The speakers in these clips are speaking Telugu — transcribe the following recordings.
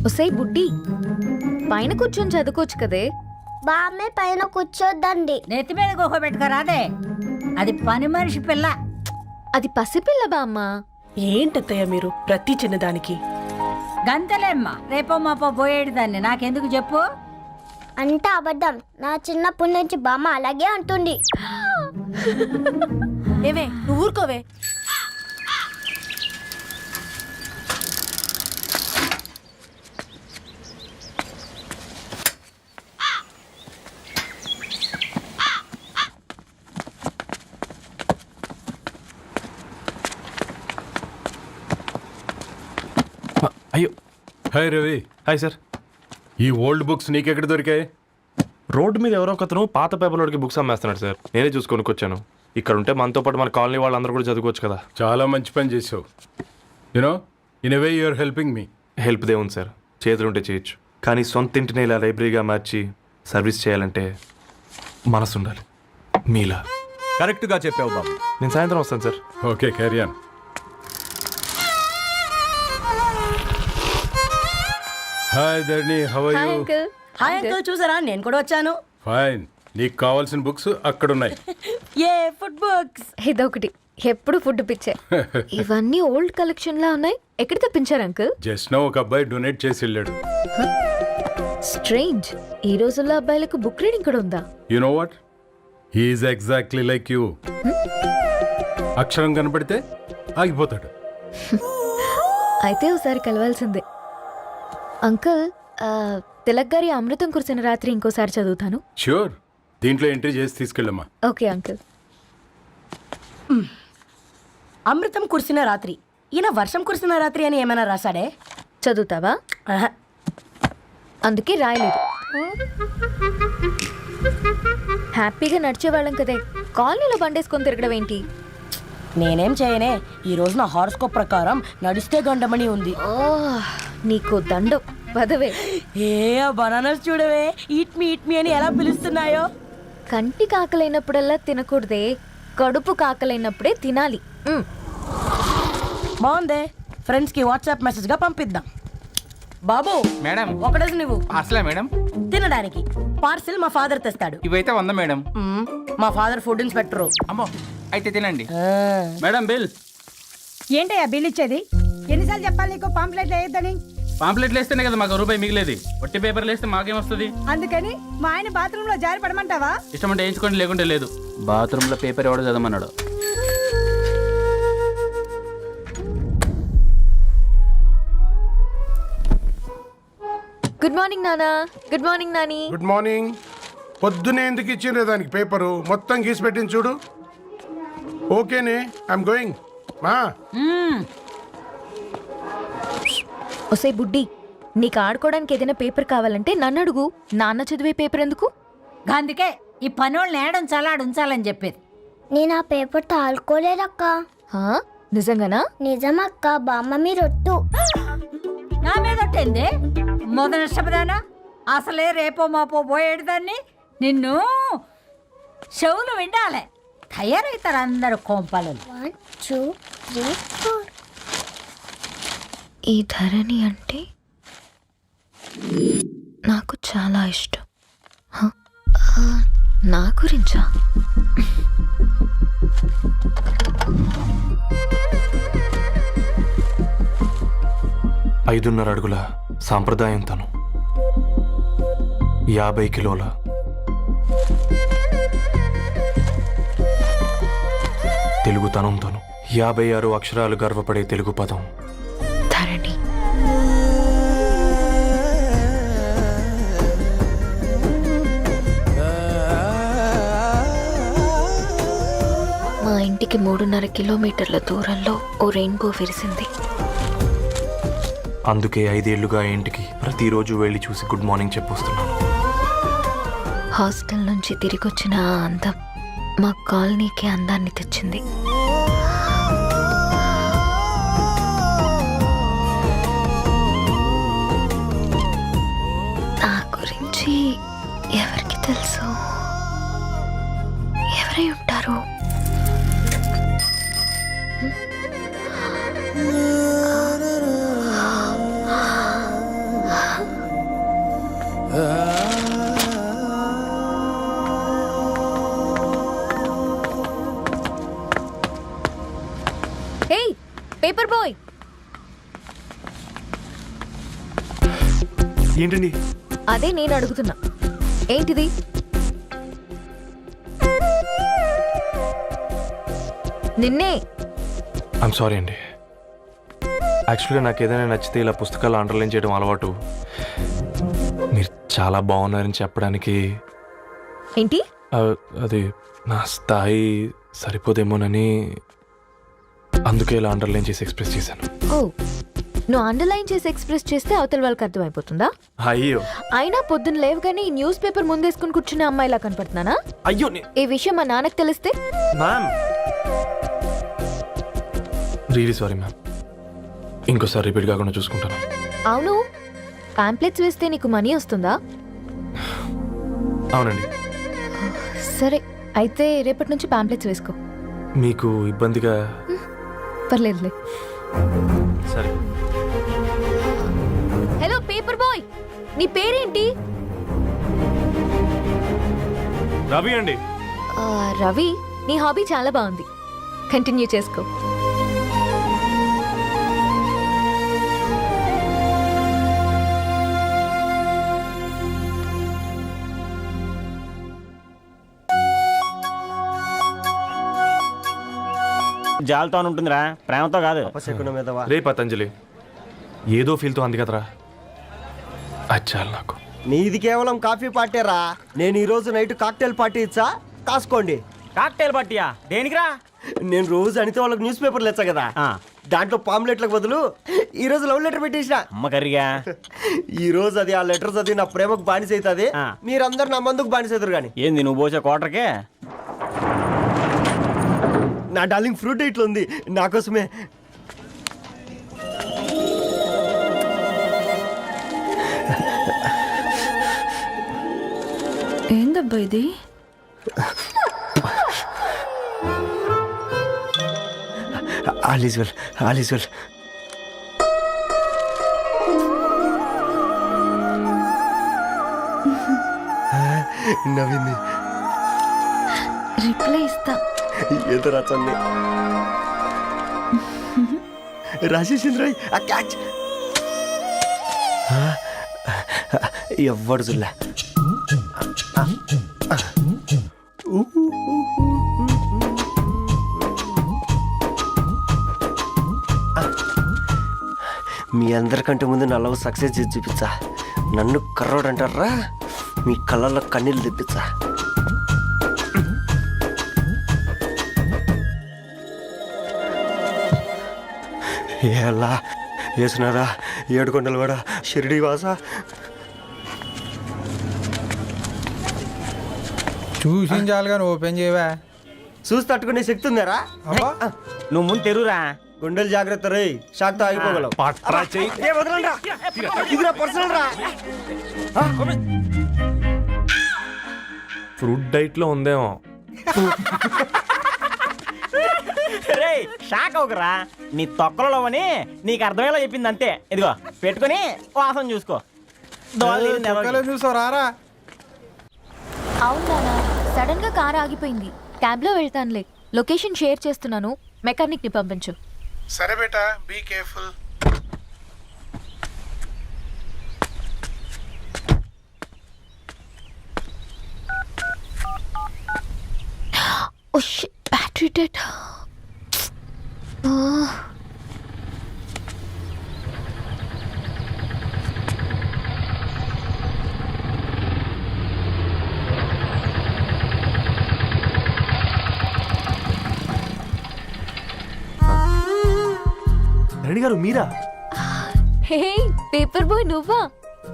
ఒసై బుడ్డి, పైన కూర్చొని చదువుకోవచ్చు కదే. బామ్మే పైన కూర్చోద్దండి. నెత్తి మీద గుహ పెట్టుకోరాదే, అది పని మనిషి పిల్ల. అది పసిపిల్ల బామ్మ. ఏంటత్తయ్య మీరు ప్రతి చిన్నదానికి? గంతలేమ్మా, రేపో మాపో పోయేడు దాన్ని నాకెందుకు చెప్పు. అంటే అబద్ధం. నా చిన్నప్పటి నుంచి బామ్మ అలాగే అంటుంది. ఏవే నువ్వు ఊరుకోవే. అయ్యో, హాయ్ రవి. Hi sir. ఈ ఓల్డ్ బుక్స్ నీకెక్కడ దొరికాయి? రోడ్డు మీద ఎవరో ఒకతను పాత పేపర్లోకి బుక్స్ అమ్మేస్తున్నాడు సార్. నేనే చూసుకొని వచ్చాను. ఇక్కడ ఉంటే మనతో పాటు మన కాలనీ వాళ్ళందరూ కూడా చదువుకోవచ్చు కదా. చాలా మంచి పని చేసావు. You know in a way you're helping me. Help దేవుంది సార్, చేతులుంటే చేయొచ్చు. కానీ సొంత ఇంటిని ఇలా లైబ్రరీగా మార్చి సర్వీస్ చేయాలంటే మనసు ఉండాలి. మీలా కరెక్ట్గా చెప్పావు బాబు. నేను సాయంత్రం వస్తాను sir. Okay, carry on. Hi Dharni, how are hi you? Uncle. Hi uncle, చూసారా నేను కూడా వచ్చాను. ఫైన్. నీకు కావాల్సిన బుక్స్ అక్కడ ఉన్నాయి. ఏ ఫుడ్ బుక్స్? ఇదొకటి, ఎప్పుడు ఫుడ్ పిచ్చే. ఇవన్నీ ఓల్డ్ కలెక్షన్ లా ఉన్నాయి. ఎక్కడ తెప్పించారు అంకుల్? జస్ట్ నో ఒక అబ్బాయి డొనేట్ చేసి వెళ్ళాడు. స్ట్రేంజ్. ఈ రోజుల్లో అబ్బాయిలకు బుక్ రీడింగ్ కూడా ఉందా? You know what, he is exactly like you. అక్షరం కనపడితే ఆగిపోతాడు. అయితే ఒకసారి కలవాల్సిందే. అంకుల్, తిలక్ గారి అమృతం కురిసిన రాత్రి ఇంకోసారి చదువుతాను. ష్యూర్, దీంట్లో ఎంట్రీ చేసి తీసుకెళ్ళమ్మా. Okay uncle. అమృతం కురిసిన రాత్రి. ఈయన వర్షం కురిసిన రాత్రి అని ఏమైనా రాశాడే? చదువుతావా? ఆహా. అందుకే రాయలేదు. హ్యాపీగా నడిచేవాళ్ళం కదే, కాలనీలో బండేసుకొని తిరగడం ఏంటి? నేనేం చేయనే, ఈ రోజు నా హారోస్కోప్ ప్రకారం నడిస్తే గండమని ఉంది. ఓ, నీకు దండం పదవే. ఏ బనానాస్ చూడవే, ఈట్ మీ అని ఎలా పిలుస్తున్నాయో. కంటి కాకలైనప్పుడల్లా తినకూడదే, కడుపు కాకలైనప్పుడే తినాలి. బాగుందే, ఫ్రెండ్స్ కి వాట్సాప్ మెసేజ్ గా పంపిద్దాం. బాబు మేడం, ఒకటేసి నువ్వు అసలే మేడం తినడానికి పార్సిల్ మా ఫాదర్ తెస్తాడు. ఇవైతే 100 మేడం. మా ఫాదర్ ఫుడ్ ఇన్స్పెక్టర్. అమ్మో, అయితే తినండి. Madam bill. ఏంటయ్యా బిల్ ఇచ్చేది? ఎన్నిసార్లు చెప్పాలి నీకు పాంప్లెట్ వేయొద్దని? పాంప్లెట్లు వేస్తేనే కదా మాకు రూపాయి మిగిలేది. ఒట్టి పేపర్లు వేస్తే మాకేమొస్తుంది? అందుకని మా ఆయన బాత్రూమ్ లో జారి పడమంటావా? ఇష్టం అంటే వేయించుకోండి, లేకుంటే లేదు. బాత్రూమ్ లో పేపర్ ఎవడో చదవమన్నాడు. గుడ్ మార్నింగ్ నానా. Good morning Nani. Good morning. పొద్దునే ఎందుకు ఇచ్చిండ్రే దానికి పేపరు? మొత్తం గీసి పెట్టింది చూడు. ఓకేనే, ఐఎమ్ గోయింగ్. మా ఒసే బుడ్డి, నీకు ఆడుకోవడానికి ఏదైనా పేపర్ కావాలంటే నన్ను అడుగు. నాన్న చదివే పేపర్ ఎందుకు? అందుకే ఈ పనోళ్ళని ఏడం ఉంచాలని చెప్పేది. నేను ఆ పేపర్ తాలుకోలేదక్క. హా? నిజంగానా? నిజమక్క, బామ్మ మీరొట్టు. నా మీద ఒట్టేంది? మొదటి నష్టపదానా? అసలే రేపో మాపో పోయేడు దాన్ని. నిన్ను చెవులు విండాలే, తయారవుతారు అందరు కోంపాలు. 1 2 3 4. ఈ ధరణి అంటే నాకు చాలా ఇష్టం. హ? నా గురించా? 5.5 అడుగుల సాంప్రదాయం తను, 50 కిలోల తెలుగుతనం తను, 56 అక్షరాలు గర్వపడే తెలుగు పదం ధరణి. మా ఇంటికి 3.5 కిలోమీటర్ల దూరంలో ఓ రెయిన్బో విరిసింది. అందుకే 5 ఏళ్లుగా ఇంటికి ప్రతిరోజు వెళ్ళి చూసి గుడ్ మార్నింగ్ చెప్పొస్తున్నాను. హాస్టల్ నుంచి తిరిగొచ్చిన ఆ అందం మా కాలనీకి అందాన్ని తెచ్చింది. నా గురించి ఎవరికి తెలుసు? ఎవరై ఉంటారు? ఏంటండి? అదే నేను అడుగుతున్నా, ఏంటిది? నిన్నే. ఐమ్ సారీ అండి. యాక్చువల్గా నాకు ఏదైనా నచ్చితే ఇలా పుస్తకాలు అండర్లైన్ చేయడం అలవాటు. మీరు చాలా బాగున్నారని చెప్పడానికి ఏంటి? అది నా స్థాయి సరిపోదేమోనని అందుకే ఇలా అండర్లైన్ చేసి ఎక్స్ప్రెస్ చేశాను. ఓ, నువ్వు అండర్లైన్ చేసి ఎక్స్ప్రెస్ చేస్తే అవతల వాళ్ళకి అర్థమైపోతుందా? అయ్యో అయినా పొద్దున్న లేవగానే ఈ న్యూస్ పేపర్ ముందేసుకుని కూర్చునే అమ్మాయిలా కనపడుతున్నానా? అయ్యో ఈ విషయం మా నాన్నకు తెలిస్తే? Ma'am, really sorry ma'am. ఇంకోసారి రిపీట్ కాకుండా చూసుకుంటాను. అవును, పాంప్లెట్స్ వేస్తే నీకు మనీ వస్తుందా? అవునండి. సరే, అయితే రేపటి నుంచి పాంప్లెట్స్ వేసుకో. మీకు ఇబ్బందిగా? పర్లేదులే. సరే. హలో పేపర్ బాయ్, నీ పేరేంటి? రవి అండి. రవి, నీ హాబీ చాలా బాగుంది, కంటిన్యూ చేసుకో. జాలతో ఉంటుందిరా, ప్రేమతో కాదు. రే పతంజలి, ఏదో ఫీల్తో అంది కదరా, అది చాలు నాకు. నీది కేవలం కాఫీ పార్టీరా. నేను ఈ రోజు నైట్ కాక్టైల్ పార్టీ ఇచ్చా, కాసుకోండి. కాక్టైల్ పార్టీయా? దేనికిరా? నేను రోజు అనితే వాళ్ళకి న్యూస్ పేపర్లు ఇచ్చా కదా, దాంట్లో పాంప్లెట్లకు బదులు ఈ రోజు లవ్ లెటర్ పెట్టేసిన. అమ్మ కర్రీగా. ఈ రోజు అది ఆ లెటర్ చదివి నా ప్రేమకు బానిస అవుతుంది, మీరందరు నా మందుకు బానిస అవుతారు. కానీ ఏంది నువ్వు పోసే కోటర్కే? నా డార్లింగ్ ఫ్రూట్ ఇట్లా ఉంది నా కోసమే. ఏందబ్బా ఇది? All is well, all is well. నవ్వింది. రిప్లై ఇస్తా. ఏదో రాచండి రాజేసింద్ర క్యాచ్. ఎవ్వడు జుల్లా. మీ అందరికంటే ముందు నా లవ్ సక్సెస్ చేసి చూపించా. నన్ను కర్రోడు అంటారా, మీ కళ్ళల్లో కన్నీళ్ళు తెప్పించా. ఎలా వేసినారా ఏడుకొండలు కూడా షిరిడి వాస. చూసించాలుగా ఓపెన్ చేయవా? చూసి తట్టుకునే శక్తి ఉందారా? నువ్వు ముందు తెరురా. గుండెలు జాగ్రత్త రే, షాక్ తో ఆగిపోగలవు. ఇది నా పర్సనల్ రా. ఫ్రూట్ డైట్ లో ఉందేమో. రే షాక్ అవుకరా, నీ తొక్కలలో అని నీకు అర్థమయ్యేలా చెప్పింది అంతే. ఇదిగో పెట్టుకుని వాసన చూసుకో. చూసారా? అవునా, సడన్ గా కార్ ఆగిపోయింది. క్యాబ్ లో వెళ్తానులే. లొకేషన్ షేర్ చేస్తున్నాను, మెకానిక్ ని పంపించు. సరే బేటా, be careful. Oh shit, battery dead. Reddy garu మీరా? హే పేపర్ బాయ్, నువ్వా?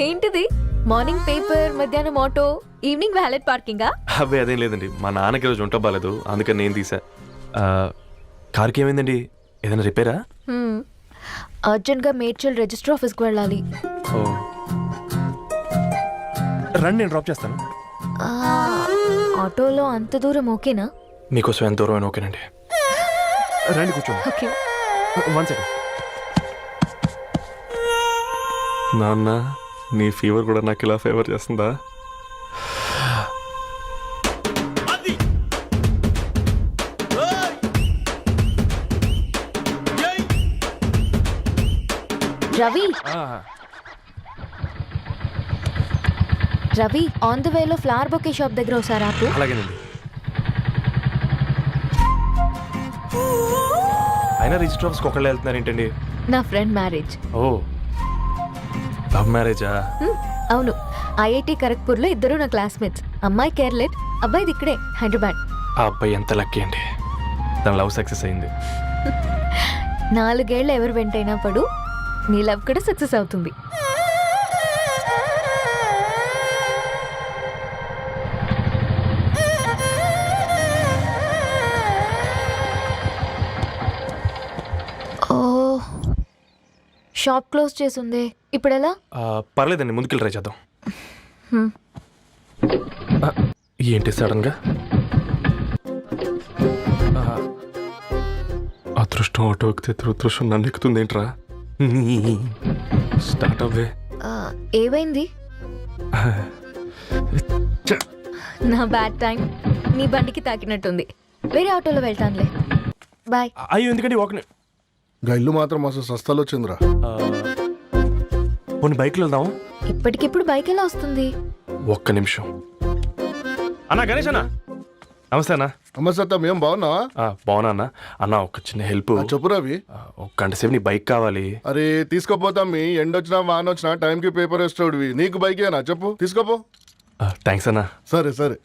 ఏంటిది? మార్నింగ్ పేపర్, మధ్యాహ్నం ఆటో, ఈవినింగ్ వ్యాలెట్ పార్కింగా? అబ్బాయి అదేం లేదండి, మా నాన్నకి రోజు ఉంట బాగాలేదు, అందుకని నేను తీసా. కార్కి ఏమైందండి? ఏదైనా రిపేరా? అర్జెంట్ గా మేడ్చల్ రిజిస్టర్ ఆఫీస్కి వెళ్ళాలి. ఓ రండి, నేను డ్రాప్ చేస్తాను. ఆటోలో అంత దూరం ఓకేనా? మీకోసం ఎంత దూరం అయినా ఓకేనండి. రండి కూర్చోండి. ఓకే. 1 సెకండ్. నాన్న, నీ ఫీవర్ కూడా నాకు ఇలా ఫేవర్ చేస్తుందా? రవి, రవి ఆన్ ద వేలో ఫ్లవర్ బొకే షాప్ దగ్గర ఒకసారి ఆపు. అలాగేనండి. అయినా రిజిస్టర్ ఆఫీస్కి ఒకళ్ళు వెళ్తున్నారు ఏంటండి? నా ఫ్రెండ్ మ్యారేజ్. ఓ, లవ్ మ్యారేజా? అవును, ఐఐటి ఖరగ్పూర్లో ఇద్దరు నా క్లాస్మేట్స్. అమ్మాయి కేర్లెట్, అబ్బాయిది ఇక్కడే హైదరాబాద్. ఆ అబ్బాయి ఎంత లక్కీ అండి, తన లవ్ సక్సెస్ అయింది. 4 ఏళ్ళు ఎవరు వెంటైనా పడు, నీ లవ్ కూడా సక్సెస్ అవుతుంది. ఓ, షాప్ క్లోజ్ చేసిందే, ఇప్పుడు ఎలా? పర్లేదండి, ముందుకెళ్ళి ట్రై చేద్దాం. ఆ, ఏంటి సడన్గా? అదృష్టం ఆటో ఎక్కితే దురదృష్టం నన్ను ఎక్కుతుంది ఏంట్రా? స్టార్ట్ అవ్వే. ఏమైంది? నా బ్యాడ్ టైం నీ బండికి తాకినట్టుంది. వేరే ఆటోలో వెళ్తానులే, బాయ్. అయ్యో ఎందుకండి ఒక ఇల్లు మాత్రం అసలు సస్తాలో వచ్చిందిరా. కొన్ని బైక్లో వెళ్దాం. ఇప్పటికిప్పుడు బైక్ ఎలా వస్తుంది? ఒక్క నిమిషం. అన్నా గణేష్ అన్న, నమస్తే అన్న. అమ్మసత్తం ఏం బాగున్నావా? బాగున్నా అన్న. అన్న ఒక చిన్న హెల్ప్. చెప్పు రవి. ఒక గంట సేపు నీ బైక్ కావాలి. అరే తీసుకోపోతాం, మీ ఎండొచ్చినా వాన వచ్చినా టైంకి పేపర్ వేస్తాడువి. నీకు బైకేనా చెప్పు, తీసుకోపో. థ్యాంక్స్ అన్న. సరే సరే.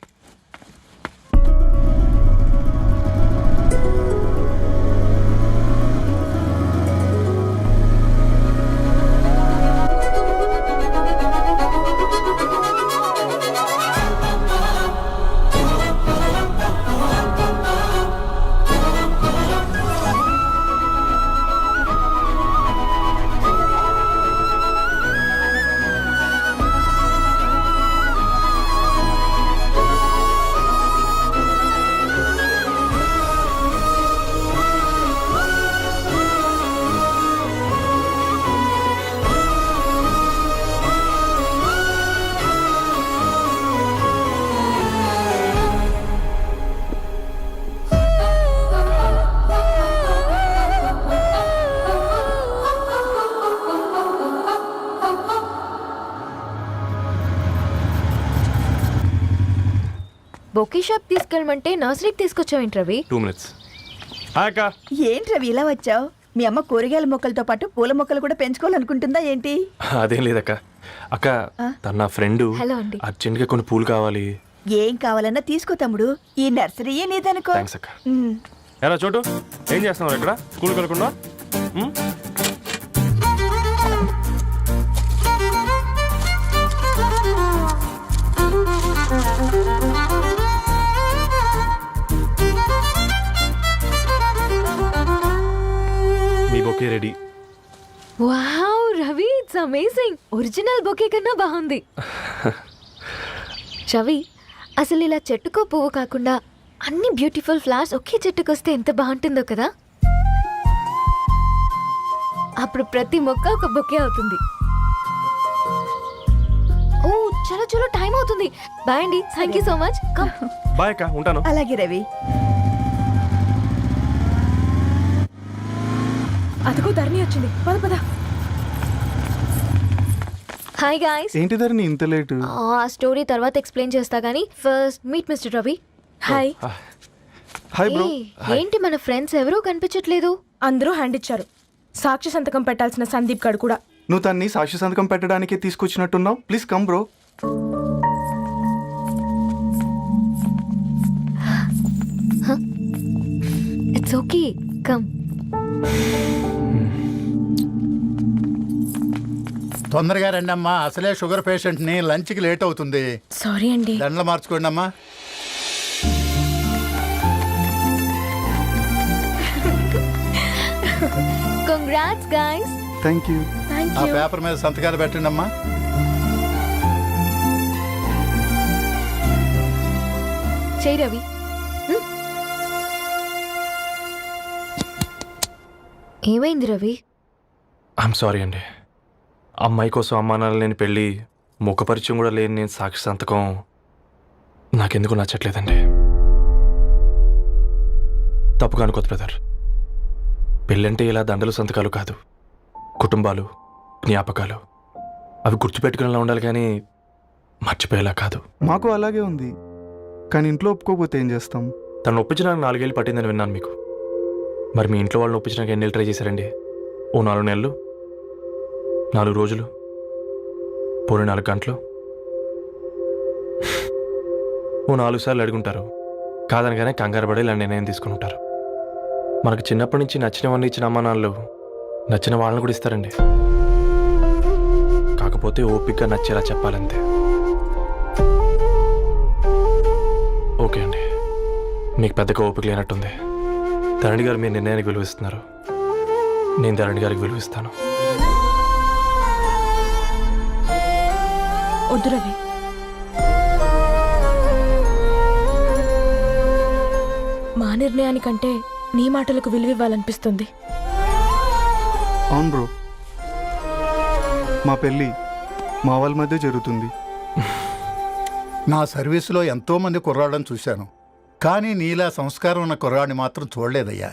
బొకే షాప్ తీసుకెళ్ళమంటే నర్సరీకి తీసుకొచ్చావేంటి రవి? 2 minutes. హాయ్ అక్క. ఏంటి రవి ఇలా వచ్చావు? మీ అమ్మ కూరగాయల మొక్కలతో పాటు పూల మొక్కలు కూడా పెంచుకోవాలనుకుంటుందా ఏంటి? అదేం లేదక్క. అక్క తన నా ఫ్రెండ్, హలో అండి. అర్జెంట్గా కొన్ని పూలు కావాలి. ఏం కావాలన్నా తీసుకో తమ్ముడు, ఈ నర్సరీయే నీదనుకో. థ్యాంక్స్ అక్క. ఎలా చోటు, ఏం చేస్తున్నావు ఇక్కడ? స్కూల్కి వెళ్ళకుండా? మీ bouquet ready. Wow Ravi, it's amazing. Original bouquet కన్నా బాగుంది. రవి, అసలు ఇలా చెట్టుకో పువ్వు కాకుండా అన్ని బ్యూటిఫుల్ ఫ్లవర్స్ ఒకే చెట్టుకు వస్తే ఎంత బాగుంటుందో కదా. అప్పుడు ప్రతి మొక్క ఒక బొకే అవుతుంది. ఓ చలో చలో, టైం అవుతుంది. బాయ్ అండి, thank you so much. Bye అక్క, ఉంటాను. అలాగే రవి. అదిగో ధరణి వచ్చింది, పద పద. Hi guys. ఏంటి ధరణి ఇంత లేటు? ఆ స్టోరీ తర్వాత ఎక్స్ప్లెయిన్ చేస్తా గానీ first meet mister Ravi. Hi. Hi bro. ఏంటి మన ఫ్రెండ్స్ ఎవరూ కనిపించట్లేదు? అందరూ హ్యాండ్ ఇచ్చారు. సాక్షి సంతకం పెట్టాల్సిన సందీప్ గడు కూడా. నువ్వు తన్ని సాక్షి సంతకం పెట్టడానికి తీసుకొచ్చినట్టున్నావు. Please come bro. It's okay, come. తొందరగా రండి అమ్మా, అసలే షుగర్ పేషెంట్ ని, లంచ్ కి లేట్ అవుతుంది. సారీ అండి. దండలు మార్చుకోండి అమ్మా. Congrats guys. Thank you. ఆ పేపర్ మీద సంతకాలు పెట్టండి అమ్మా. చేయి రవి. ఏమైంది రవి? ఐఎమ్ సారీ అండి. అమ్మాయి కోసం అమ్మానాలు లేని పెళ్ళి, ముఖపరిచయం కూడా లేని నేను సాక్షి సంతకం నాకెందుకు నచ్చట్లేదండి. తప్పుగా అనుకోదు బ్రదర్. పెళ్ళంటే ఇలా దండలు సంతకాలు కాదు, కుటుంబాలు, జ్ఞాపకాలు, అవి గుర్తుపెట్టుకునేలా ఉండాలి. కానీ మర్చిపోయేలా కాదు. మాకు అలాగే ఉంది, కానీ ఇంట్లో ఒప్పుకోకపోతే ఏం చేస్తాం? తను ఒప్పించడానికి 4 ఏళ్ళు పట్టిందని విన్నాను మీకు. మరి మీ ఇంట్లో వాళ్ళని ఒప్పించడానికి ఎన్ని ఏళ్ళు ట్రై చేశారండి? ఓ 4 నెలలు, 4 రోజులు, పోనీ 4 గంటలు, ఓ 4 సార్లు అడుగుంటారు. కాదనగానే కంగారు పడి ఇలా నిర్ణయం తీసుకుని ఉంటారు. మనకు చిన్నప్పటి నుంచి నచ్చినవన్నీ ఇచ్చిన అమ్మా నాన్నలు నచ్చిన వాళ్ళని కూడా ఇస్తారండి. కాకపోతే ఓపికగా నచ్చేలా చెప్పాలంతే. ఓకే అండి, మీకు పెద్దగా ఓపిక లేనట్టుంది. ధరణి గారు మీ నిర్ణయానికి విలువిస్తున్నారు, నేను ధరణి గారికి విలువిస్తాను. వద్దు రవి, మా నిర్ణయానికంటే నీ మాటలకు విలువివ్వాలనిపిస్తుంది. అవును బ్రో, మా పెళ్ళి మా వాళ్ళ మధ్య జరుగుతుంది. నా సర్వీసులో ఎంతో మంది కుర్రాళ్ళని చూశాను, కానీ నీలా సంస్కారం ఉన్న కుర్రాడిని మాత్రం చూడలేదయ్యా.